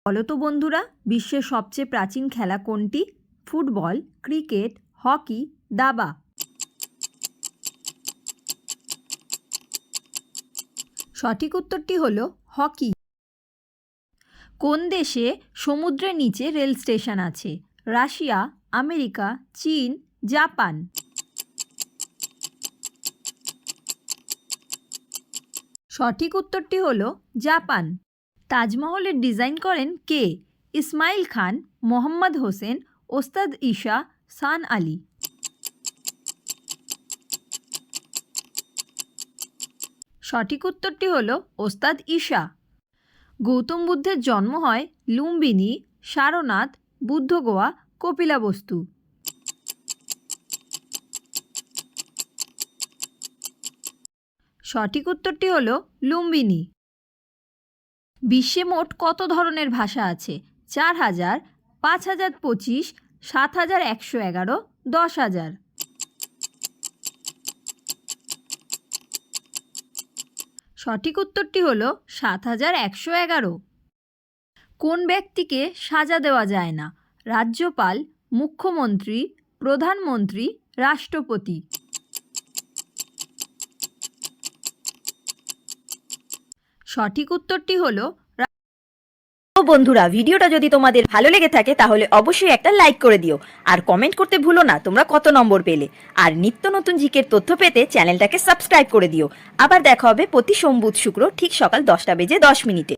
বলো তো বন্ধুরা, বিশ্বের সবচেয়ে প্রাচীন খেলা কোনটি? ফুটবল, ক্রিকেট, হকি, দাবা? সঠিক উত্তরটি হলো হকি। কোন দেশে সমুদ্রের নিচে রেল স্টেশন আছে? রাশিয়া, আমেরিকা, চীন, জাপান? সঠিক উত্তরটি হলো জাপান। তাজমহলের ডিজাইন করেন কে? ইসমাইল খান, মোহাম্মদ হোসেন, ওস্তাদ ঈশা, শান আলী? সঠিক উত্তরটি হলো ওস্তাদ ঈশা। গৌতম বুদ্ধের জন্ম হয় লুম্বিনী, সারনাথ, বুদ্ধগয়া, কপিলাবস্তু? সঠিক উত্তরটি হলো লুম্বিনী। বিশ্বে মোট কত ধরনের ভাষা আছে? 4000, 5025, 7111, 10,000? সঠিক উত্তরটি হলো 7111। কোন ব্যক্তিকে সাজা দেওয়া যায় না? রাজ্যপাল, মুখ্যমন্ত্রী, প্রধানমন্ত্রী, রাষ্ট্রপতি? সঠিক উত্তরটি হলো। তো বন্ধুরা, ভিডিওটা যদি তোমাদের ভালো লেগে থাকে তাহলে অবশ্যই একটা লাইক করে দিও, আর কমেন্ট করতে ভুলো না তোমরা কত নম্বর পেলে। আর নিত্য নতুন জিকের তথ্য পেতে চ্যানেলটাকে সাবস্ক্রাইব করে দিও। আবার দেখা হবে প্রতি সোম, বুধ, শুক্র ঠিক সকাল 10টা বেজে 10 মিনিটে।